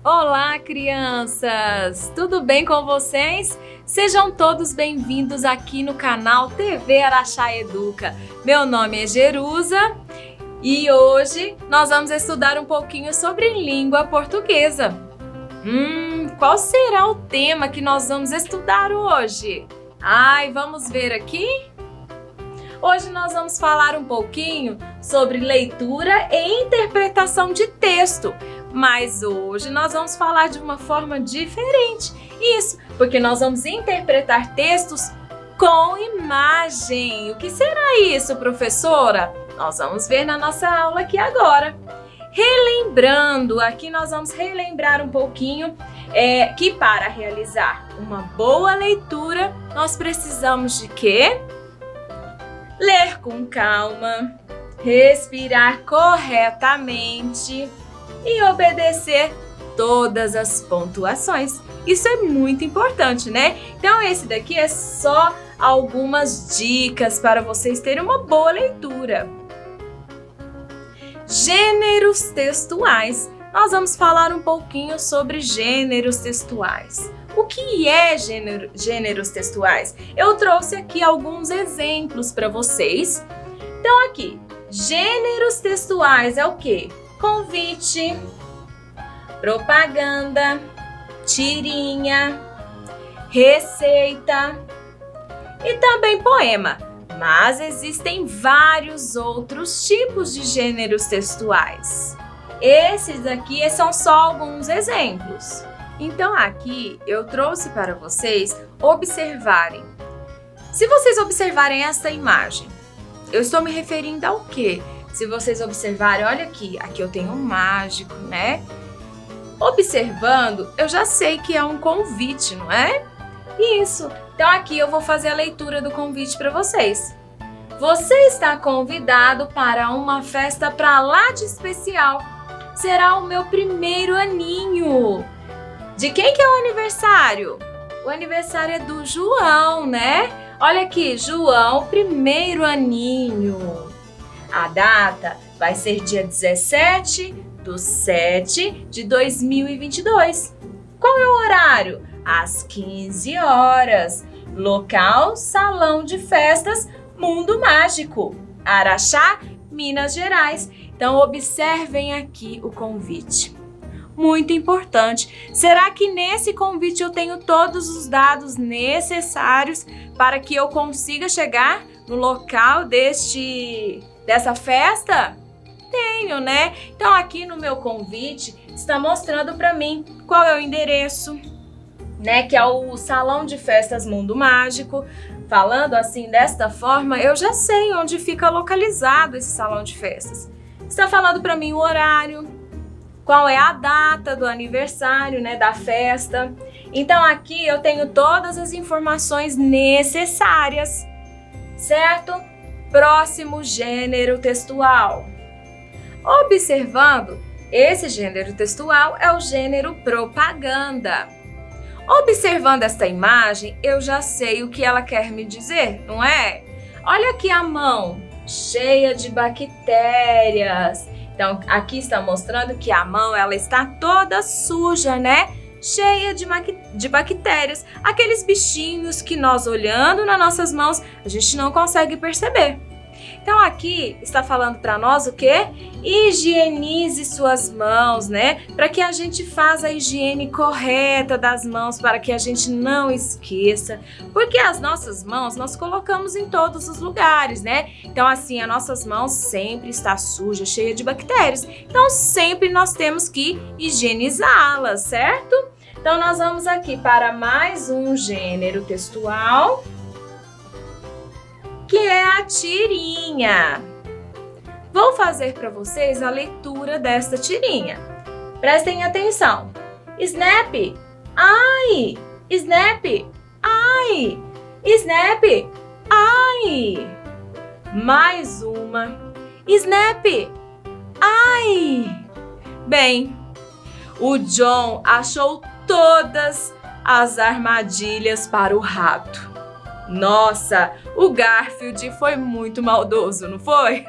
Olá, crianças! Tudo bem com vocês? Sejam todos bem-vindos aqui no canal TV Araxá Educa. Meu nome é Jerusa e hoje nós vamos estudar um pouquinho sobre língua portuguesa. Qual será o tema que nós vamos estudar hoje? Vamos ver aqui? Hoje nós vamos falar um pouquinho sobre leitura e interpretação de texto. Mas hoje nós vamos falar de uma forma diferente. Isso, porque nós vamos interpretar textos com imagem. O que será isso, professora? Nós vamos ver na nossa aula aqui agora. Relembrando, aqui nós vamos relembrar um pouquinho que para realizar uma boa leitura, nós precisamos de quê? Ler com calma, respirar corretamente e obedecer todas as pontuações. Isso é muito importante, né? Então esse daqui é só algumas dicas para vocês terem uma boa leitura. Gêneros textuais. Nós vamos falar um pouquinho sobre gêneros textuais. O que é gêneros textuais? Eu trouxe aqui alguns exemplos para vocês. Então aqui, gêneros textuais é o quê? Convite, propaganda, tirinha, receita e também poema. Mas existem vários outros tipos de gêneros textuais. Esses aqui são só alguns exemplos. Então aqui eu trouxe para vocês observarem. Se vocês observarem essa imagem, eu estou me referindo ao quê? Se vocês observarem, olha aqui eu tenho um mágico, né? Observando, eu já sei que é um convite, não é? Isso. Então aqui eu vou fazer a leitura do convite para vocês. Você está convidado para uma festa para lá de especial. Será o meu primeiro aninho. De quem que é o aniversário? O aniversário é do João, né? Olha aqui, João, primeiro aninho. A data vai ser dia 17/7/2022. Qual é o horário? Às 15 horas. Local, Salão de Festas Mundo Mágico, Araxá, Minas Gerais. Então, observem aqui o convite. Muito importante. Será que nesse convite eu tenho todos os dados necessários para que eu consiga chegar no local dessa festa? Tenho, né? Então aqui no meu convite está mostrando para mim qual é o endereço, né? Que é o Salão de Festas Mundo Mágico. Falando assim desta forma, eu já sei onde fica localizado esse salão de festas. Está falando para mim o horário, qual é a data do aniversário, né, da festa. Então aqui eu tenho todas as informações necessárias, certo? Próximo gênero textual. Observando, esse gênero textual é o gênero propaganda. Observando esta imagem, eu já sei o que ela quer me dizer, não é? Olha aqui a mão, cheia de bactérias. Então, aqui está mostrando que a mão ela está toda suja, né? Cheia de bactérias. Aqueles bichinhos que nós olhando nas nossas mãos, a gente não consegue perceber. Então, aqui está falando para nós o quê? Higienize suas mãos, né? Para que a gente faça a higiene correta das mãos, para que a gente não esqueça. Porque as nossas mãos nós colocamos em todos os lugares, né? Então, assim, as nossas mãos sempre está suja, cheia de bactérias. Então, sempre nós temos que higienizá-las, certo? Então, nós vamos aqui para mais um gênero textual, que é a tirinha. Vou fazer para vocês a leitura desta tirinha. Prestem atenção. Snap! Ai! Snap! Ai! Snap! Ai! Mais uma. Snap! Ai! Bem, o John achou todas as armadilhas para o rato. Nossa, o Garfield foi muito maldoso, não foi?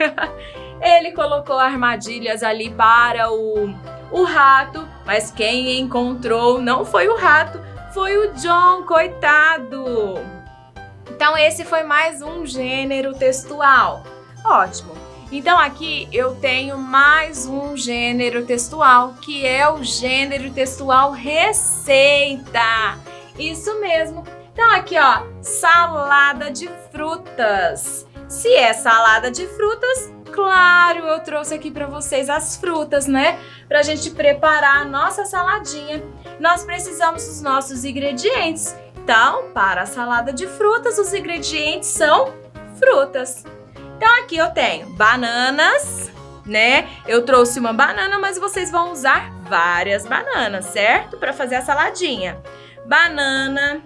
Ele colocou armadilhas ali para o rato Mas quem encontrou não foi o rato, foi o John, coitado. Então esse foi mais um gênero textual. Ótimo. Então aqui eu tenho mais um gênero textual, que é o gênero textual receita. Isso mesmo. Então aqui, ó, salada de frutas. Se é salada de frutas, claro, eu trouxe aqui para vocês as frutas, né? Pra gente preparar a nossa saladinha. Nós precisamos dos nossos ingredientes. Então, para a salada de frutas, os ingredientes são frutas. Então aqui eu tenho bananas, né? Eu trouxe uma banana, mas vocês vão usar várias bananas, certo? Para fazer a saladinha. Banana,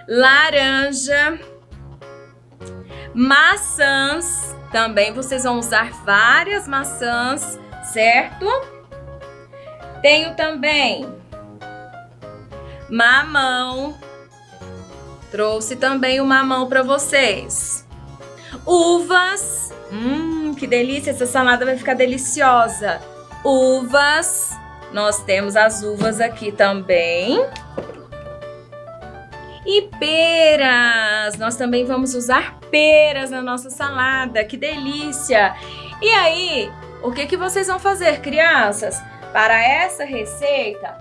laranja, maçãs. Também vocês vão usar várias maçãs, certo? Tenho também mamão. Trouxe também o mamão para vocês. Uvas. Que delícia, essa salada vai ficar deliciosa. Uvas. Nós temos as uvas aqui também. E peras. Nós também vamos usar peras na nossa salada. Que delícia! E aí, o que vocês vão fazer, crianças? Para essa receita,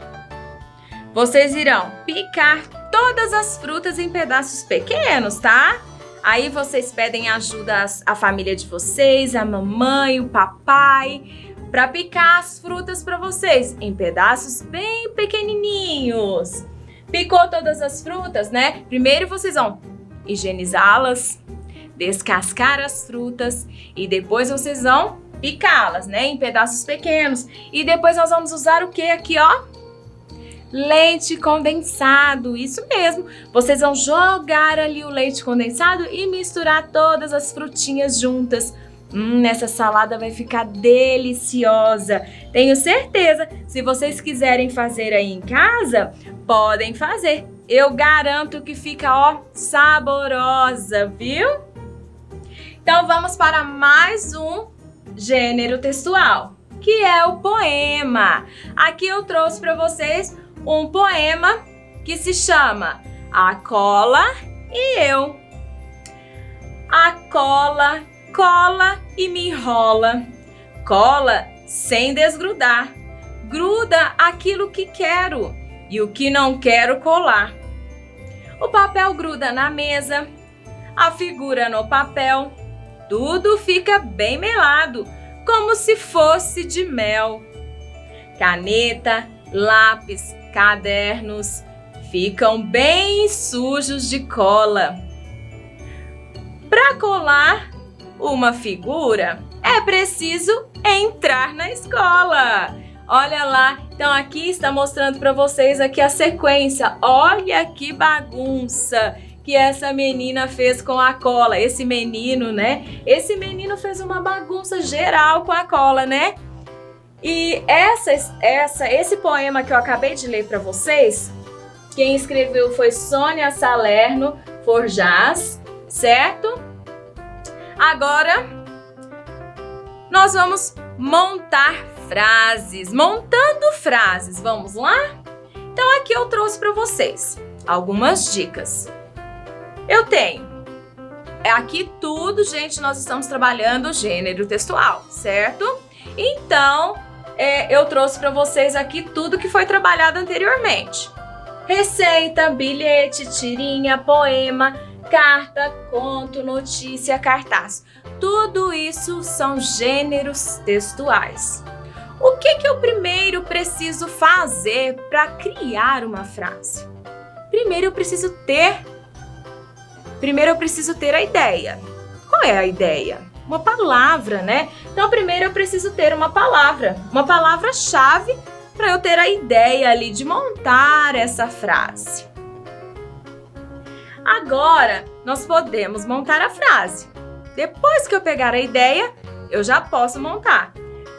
vocês irão picar todas as frutas em pedaços pequenos, tá? Aí vocês pedem ajuda à família de vocês, a mamãe, o papai, para picar as frutas para vocês em pedaços bem pequenininhos. Picou todas as frutas, né? Primeiro vocês vão higienizá-las, descascar as frutas e depois vocês vão picá-las, né? Em pedaços pequenos. E depois nós vamos usar o que aqui, ó? Leite condensado, isso mesmo. Vocês vão jogar ali o leite condensado e misturar todas as frutinhas juntas. Essa salada vai ficar deliciosa. Tenho certeza, se vocês quiserem fazer aí em casa, podem fazer. Eu garanto que fica, ó, saborosa, viu? Então vamos para mais um gênero textual, que é o poema. Aqui eu trouxe para vocês um poema que se chama A Cola e Eu. A cola cola e me enrola, cola sem desgrudar, gruda aquilo que quero e o que não quero colar. O papel gruda na mesa, a figura no papel, tudo fica bem melado, como se fosse de mel. Caneta, lápis, cadernos ficam bem sujos de cola. Para colar uma figura, é preciso entrar na escola. Olha lá, então aqui está mostrando para vocês aqui a sequência. Olha que bagunça que essa menina fez com a cola. Esse menino, né? Esse menino fez uma bagunça geral com a cola, né? E esse poema que eu acabei de ler para vocês, quem escreveu foi Sônia Salerno Forjás, certo? Agora, nós vamos montar frases. Montando frases, vamos lá? Então, aqui eu trouxe para vocês algumas dicas. Eu tenho aqui tudo, gente, nós estamos trabalhando gênero textual, certo? Então, eu trouxe para vocês aqui tudo que foi trabalhado anteriormente. Receita, bilhete, tirinha, poema, carta, conto, notícia, cartaz. Tudo isso são gêneros textuais. O que eu primeiro preciso fazer para criar uma frase? Primeiro eu preciso ter a ideia. Qual é a ideia? Uma palavra, né? Então primeiro eu preciso ter uma palavra-chave para eu ter a ideia ali de montar essa frase. Agora, nós podemos montar a frase. Depois que eu pegar a ideia, eu já posso montar.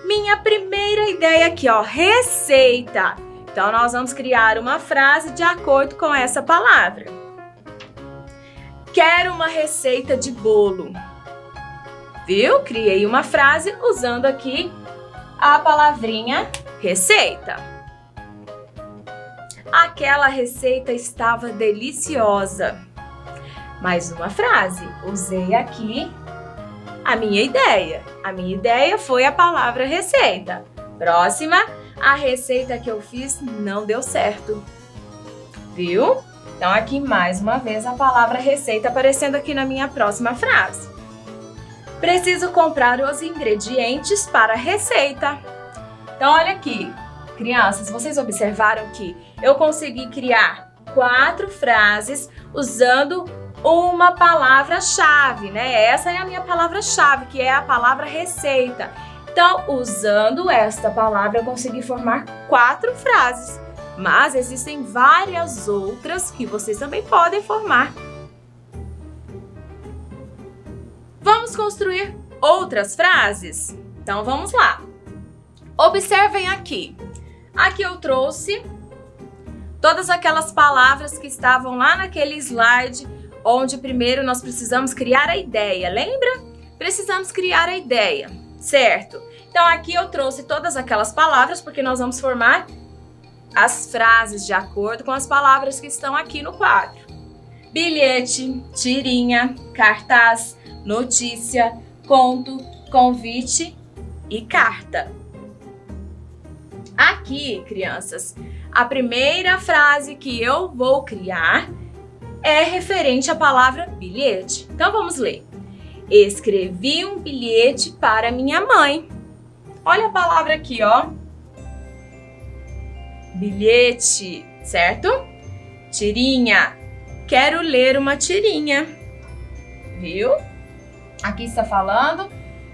Minha primeira ideia aqui, ó, receita. Então, nós vamos criar uma frase de acordo com essa palavra. Quero uma receita de bolo. Viu? Criei uma frase usando aqui a palavrinha receita. Aquela receita estava deliciosa. Mais uma frase. Usei aqui a minha ideia. A minha ideia foi a palavra receita. Próxima, a receita que eu fiz não deu certo. Viu? Então, aqui mais uma vez a palavra receita aparecendo aqui na minha próxima frase. Preciso comprar os ingredientes para a receita. Então, olha aqui, crianças, vocês observaram que eu consegui criar 4 frases usando uma palavra-chave, né? Essa é a minha palavra-chave, que é a palavra receita. Então, usando esta palavra, eu consegui formar 4 frases. Mas existem várias outras que vocês também podem formar. Vamos construir outras frases? Então, vamos lá. Observem aqui. Aqui eu trouxe todas aquelas palavras que estavam lá naquele slide, onde primeiro nós precisamos criar a ideia. Lembra? Precisamos criar a ideia, certo? Então, aqui eu trouxe todas aquelas palavras, porque nós vamos formar as frases de acordo com as palavras que estão aqui no quadro. Bilhete, tirinha, cartaz, notícia, conto, convite e carta. Aqui, crianças, a primeira frase que eu vou criar é referente à palavra bilhete. Então, vamos ler. Escrevi um bilhete para minha mãe. Olha a palavra aqui, ó. Bilhete, certo? Tirinha. Quero ler uma tirinha. Viu? Aqui está falando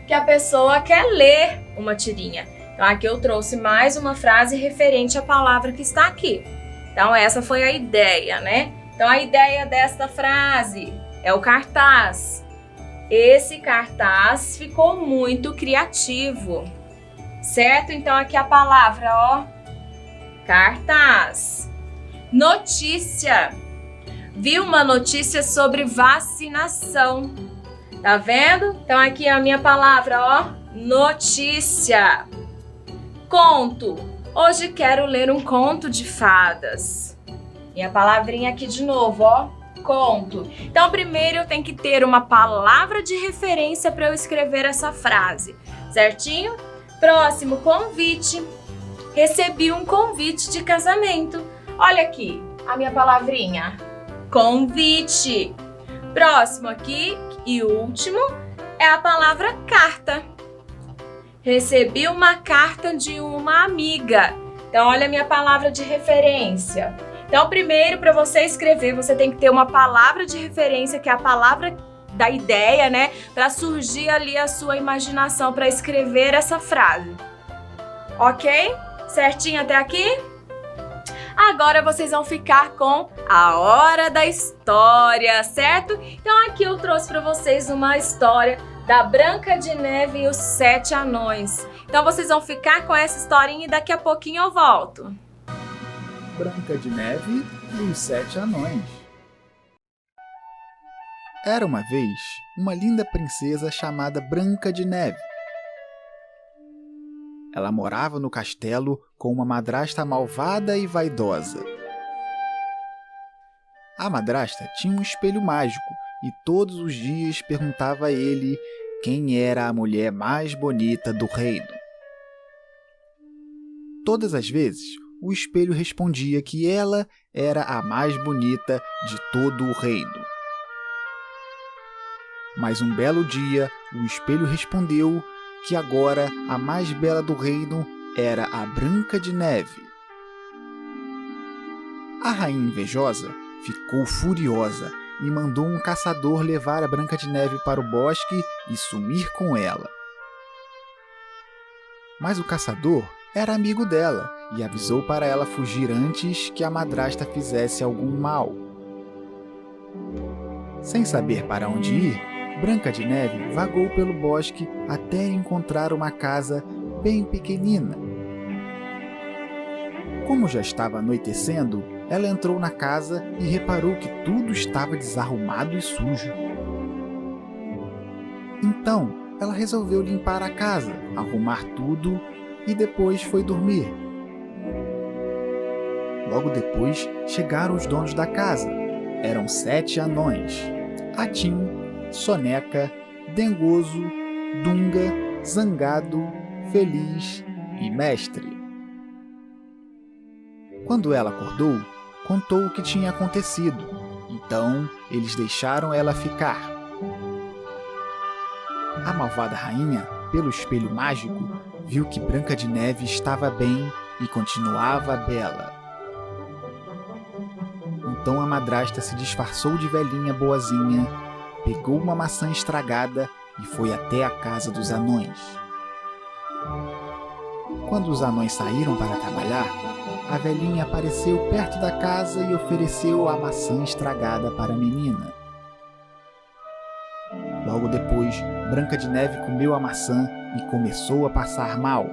que a pessoa quer ler uma tirinha. Então, aqui eu trouxe mais uma frase referente à palavra que está aqui. Então, essa foi a ideia, né? Então, a ideia desta frase é o cartaz. Esse cartaz ficou muito criativo, certo? Então, aqui a palavra, ó. Cartaz. Notícia. Vi uma notícia sobre vacinação. Tá vendo? Então, aqui a minha palavra, ó. Notícia. Conto. Hoje quero ler um conto de fadas. Minha palavrinha aqui de novo, ó. Conto. Então, primeiro eu tenho que ter uma palavra de referência para eu escrever essa frase. Certinho? Próximo, convite. Recebi um convite de casamento. Olha aqui, a minha palavrinha. Convite. Próximo aqui e último é a palavra carta. Recebi uma carta de uma amiga. Então, olha a minha palavra de referência. Então, primeiro, para você escrever, você tem que ter uma palavra de referência, que é a palavra da ideia, né? Para surgir ali a sua imaginação para escrever essa frase. Ok? Certinho até aqui? Agora vocês vão ficar com a hora da história, certo? Então aqui eu trouxe para vocês uma história da Branca de Neve e os 7 anões. Então vocês vão ficar com essa historinha e daqui a pouquinho eu volto. Branca de Neve e os 7 anões. Era uma vez uma linda princesa chamada Branca de Neve. Ela morava no castelo com uma madrasta malvada e vaidosa. A madrasta tinha um espelho mágico e todos os dias perguntava a ele quem era a mulher mais bonita do reino. Todas as vezes, o espelho respondia que ela era a mais bonita de todo o reino. Mas um belo dia, o espelho respondeu que agora a mais bela do reino era a Branca de Neve. A rainha invejosa ficou furiosa e mandou um caçador levar a Branca de Neve para o bosque e sumir com ela. Mas o caçador era amigo dela e avisou para ela fugir antes que a madrasta fizesse algum mal. Sem saber para onde ir, Branca de Neve vagou pelo bosque até encontrar uma casa bem pequenina. Como já estava anoitecendo, ela entrou na casa e reparou que tudo estava desarrumado e sujo. Então, ela resolveu limpar a casa, arrumar tudo e depois foi dormir. Logo depois chegaram os donos da casa. Eram 7 anões: Atim, Soneca, Dengoso, Dunga, Zangado, Feliz e Mestre. Quando ela acordou, contou o que tinha acontecido. Então, eles deixaram ela ficar. A malvada rainha, pelo espelho mágico, viu que Branca de Neve estava bem e continuava bela. Então a madrasta se disfarçou de velhinha boazinha, pegou uma maçã estragada e foi até a casa dos anões. Quando os anões saíram para trabalhar, a velhinha apareceu perto da casa e ofereceu a maçã estragada para a menina. Logo depois, Branca de Neve comeu a maçã e começou a passar mal.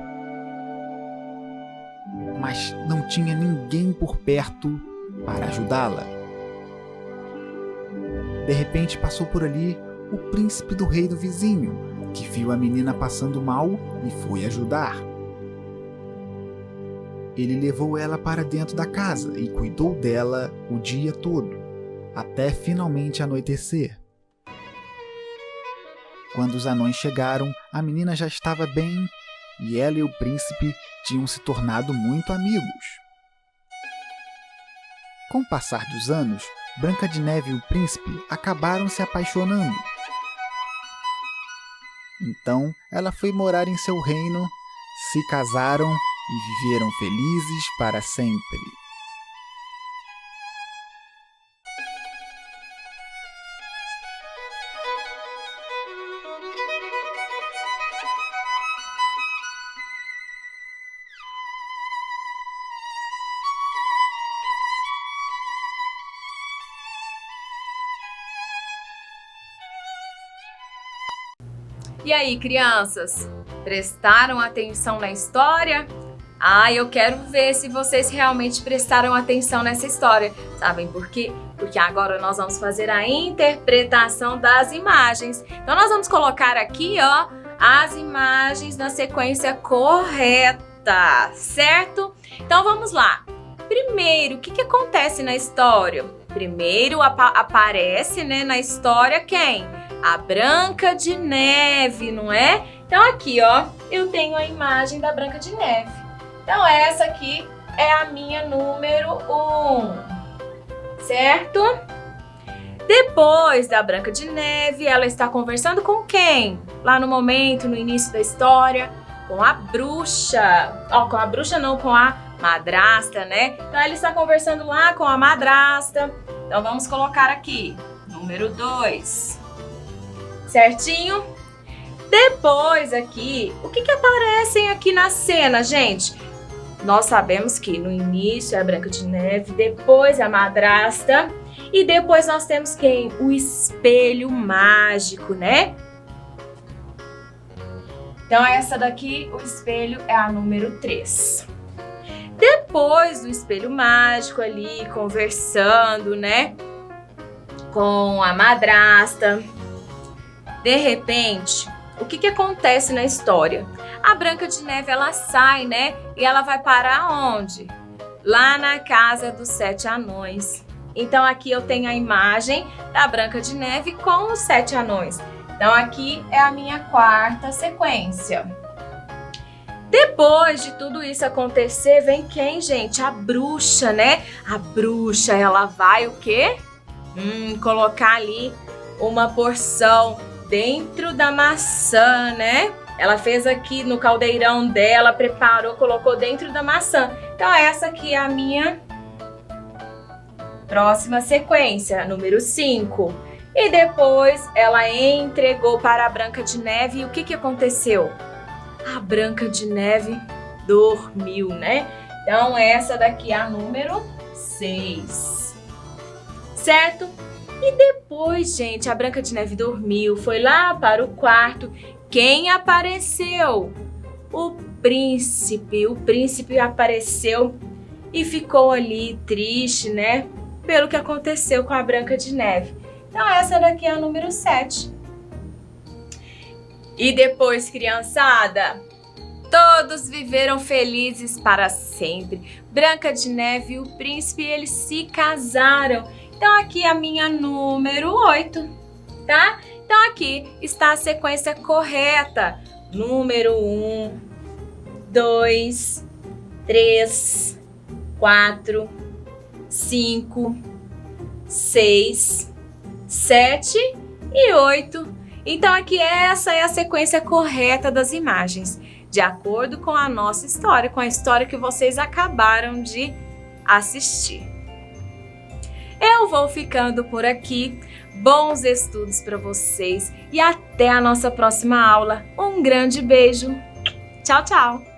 Mas não tinha ninguém por perto para ajudá-la. De repente passou por ali o príncipe do reino vizinho, que viu a menina passando mal e foi ajudar. Ele levou ela para dentro da casa e cuidou dela o dia todo, até finalmente anoitecer. Quando os anões chegaram, a menina já estava bem e ela e o príncipe tinham se tornado muito amigos. Com o passar dos anos, Branca de Neve e o príncipe acabaram se apaixonando. Então, ela foi morar em seu reino, se casaram e viveram felizes para sempre. E aí, crianças? Prestaram atenção na história? Eu quero ver se vocês realmente prestaram atenção nessa história. Sabem por quê? Porque agora nós vamos fazer a interpretação das imagens. Então, nós vamos colocar aqui, as imagens na sequência correta, certo? Então, vamos lá. Primeiro, o que acontece na história? Primeiro aparece, na história quem? A Branca de Neve, não é? Então aqui, eu tenho a imagem da Branca de Neve. Então essa aqui é a minha número 1, certo? Depois da Branca de Neve, ela está conversando com quem? Lá no momento, no início da história, com a bruxa. Com a bruxa não, com a madrasta, né? Então ela está conversando lá com a madrasta. Então vamos colocar aqui, número 2. Certinho? Depois aqui, o que aparecem aqui na cena, gente? Nós sabemos que no início é a Branca de Neve, depois a madrasta e depois nós temos quem? O espelho mágico, né? Então essa daqui, o espelho, é a número 3. Depois do espelho mágico ali, conversando, né? Com a madrasta. De repente, o que acontece na história? A Branca de Neve, ela sai, né? E ela vai parar onde? Lá na casa dos 7 anões. Então, aqui eu tenho a imagem da Branca de Neve com os 7 anões. Então, aqui é a minha 4ª sequência. Depois de tudo isso acontecer, vem quem, gente? A bruxa, né? A bruxa, ela vai o quê? Colocar ali uma porção dentro da maçã, né? Ela fez aqui no caldeirão dela, preparou, colocou dentro da maçã. Então essa aqui é a minha próxima sequência, número 5. E depois ela entregou para a Branca de Neve e o que aconteceu? A Branca de Neve dormiu, né? Então essa daqui é a número 6. Certo? E depois, gente, a Branca de Neve dormiu, foi lá para o quarto. Quem apareceu? O príncipe. O príncipe apareceu e ficou ali triste, né? Pelo que aconteceu com a Branca de Neve. Então, essa daqui é a número 7. E depois, criançada, Todos viveram felizes para sempre. Branca de Neve e o príncipe, eles se casaram. Então aqui a minha número 8, tá? Então aqui está a sequência correta. Número 1, 2, 3, 4, 5, 6, 7 e 8. Então aqui essa é a sequência correta das imagens, de acordo com a nossa história, com a história que vocês acabaram de assistir. Eu vou ficando por aqui. Bons estudos para vocês e até a nossa próxima aula. Um grande beijo. Tchau, tchau!